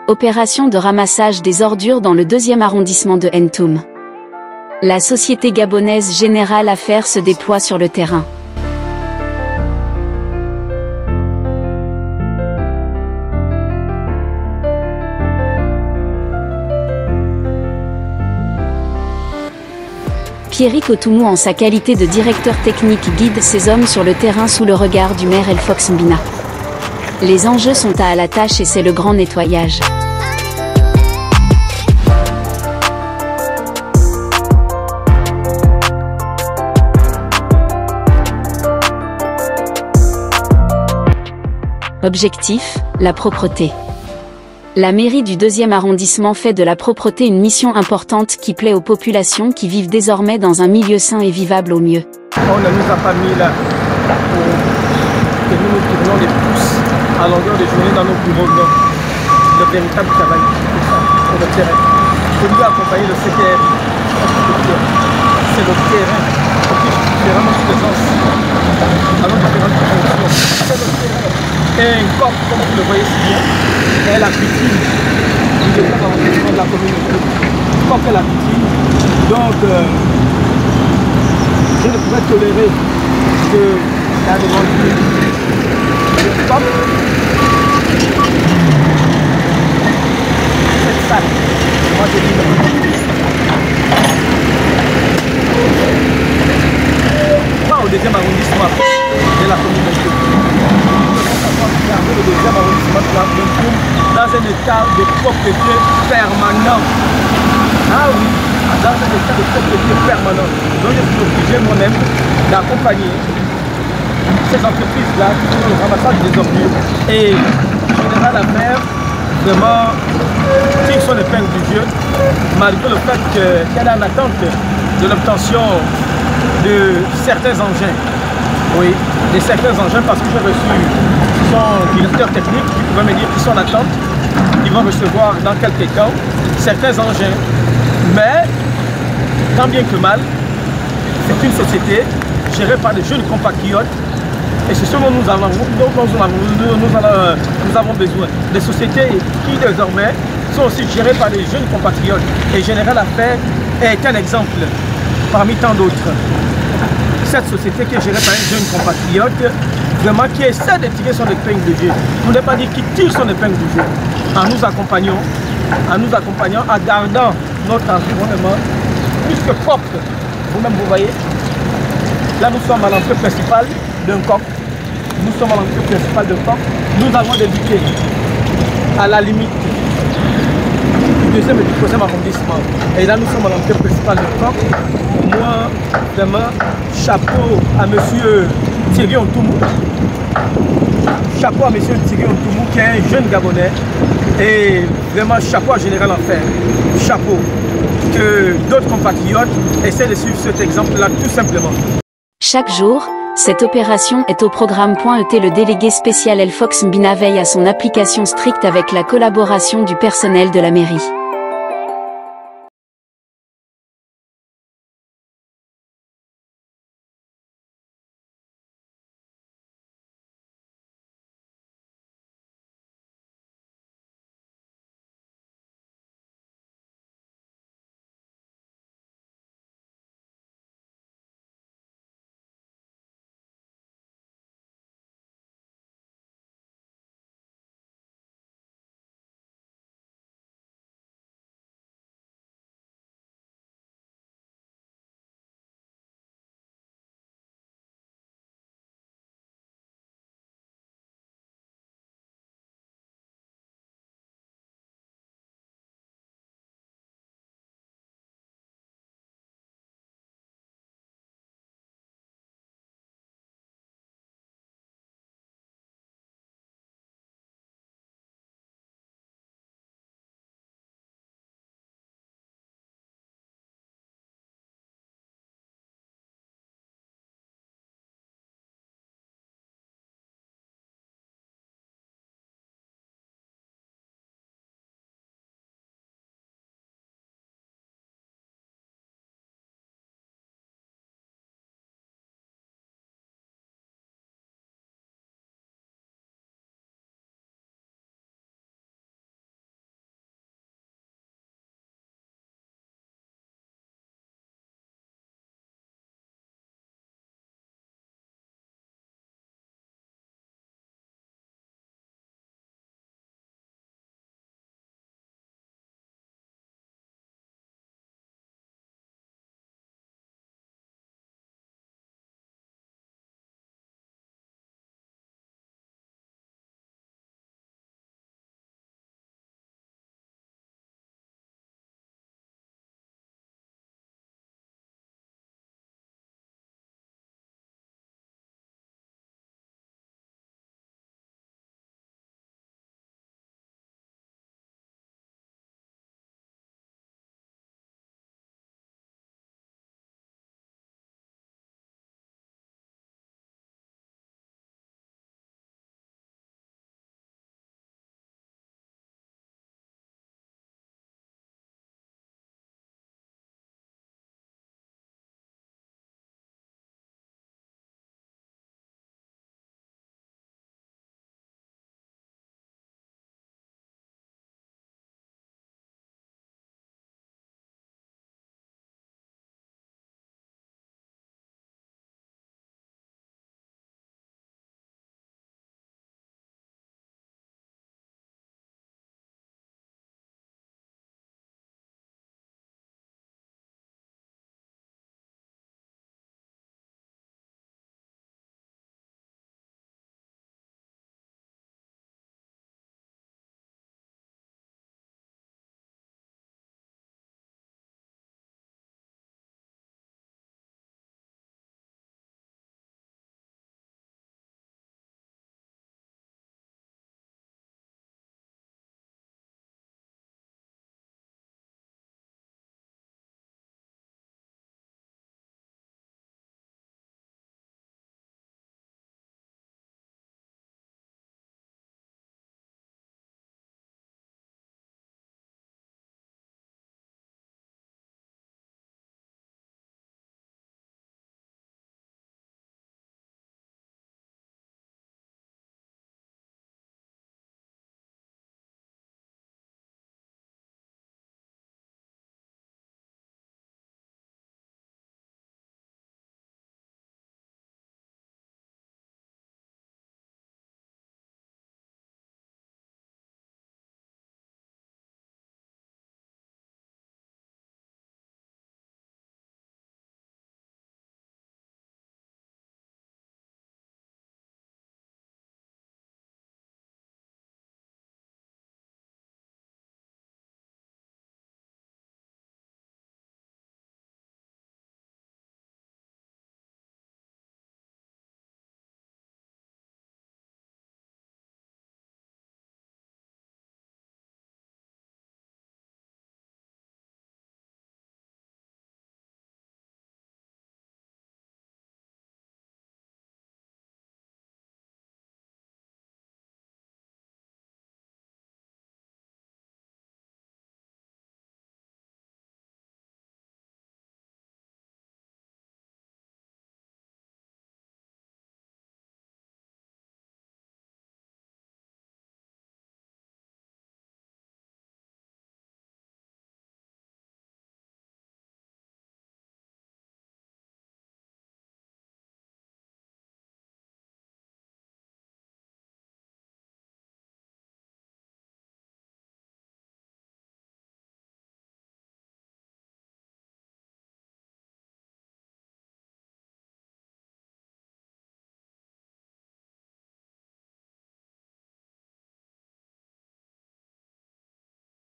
Opération de ramassage des ordures dans le 2e arrondissement de Ntoum. La société gabonaise Générale Affaires se déploie sur le terrain. Pierrick Otoumou, en sa qualité de directeur technique, guide ses hommes sur le terrain sous le regard du maire Elfox Mbina. Les enjeux sont à la tâche et c'est le grand nettoyage. Objectif, la propreté. La mairie du 2e arrondissement fait de la propreté une mission importante qui plaît aux populations qui vivent désormais dans un milieu sain et vivable au mieux. On ne nous a pas mis là pour que nous tournions les pouces à longueur de journée dans nos bureaux. Non. Le véritable travail, c'est ça, sur le terrain. Pour nous accompagner le CTR, c'est le terrain qui fait vraiment toutes les choses à nos différentes fonctions. C'est le terrain. Et un corps, comme vous le voyez si bien, est la vitrine du développement de la communauté. Comme est la vitrine. Donc, je ne pourrais tolérer que la demande de stop. Cette salle, moi je dis pas au 2e arrondissement de la communauté. Le 2e arrondissement de la communauté dans un état de propreté permanent. Ah oui, dans un état de propreté permanent. Donc je suis obligé moi-même d'accompagner ces entreprises-là qui font le ramassage des ordures. Et Générale Affaires vraiment tire son épingle du jeu, malgré le fait qu'elle est en attente de l'obtention de certains engins. Oui, de certains engins, parce que j'ai reçu son directeur technique qui pouvait me dire qu'ils sont en attente. Ils vont recevoir dans quelques temps certains engins. Mais, tant bien que mal, c'est une société gérée par des jeunes compatriotes. Et c'est ce dont nous avons besoin. Des sociétés qui désormais sont aussi gérées par des jeunes compatriotes. Et Générale Affaires est un exemple parmi tant d'autres. Cette société qui est gérée par un jeune compatriote, vraiment qui essaie de tirer son épingle du jeu. On ne peut pas dire qu'il tire son épingle du jeu. En nous accompagnant, en gardant notre environnement plus que propre. Vous-même, vous voyez, là nous sommes à l'entrée principale d'un coq. Nous sommes à l'entrée principale d'un coq. Nous avons débuté à la limite du 2e et du 3e arrondissement. Et là nous sommes à l'entrée principale d'un coq. Pour moi, vraiment, chapeau à M. Thierry Ntoumou. Chapeau à M. Thierry Ntoumou qui est un jeune Gabonais. Et vraiment chapeau à Générale Affaires. Chapeau. Que d'autres compatriotes essaient de suivre cet exemple-là tout simplement. Chaque jour, cette opération est au programme. Le délégué spécial Elfox Mbina veille à son application stricte avec la collaboration du personnel de la mairie.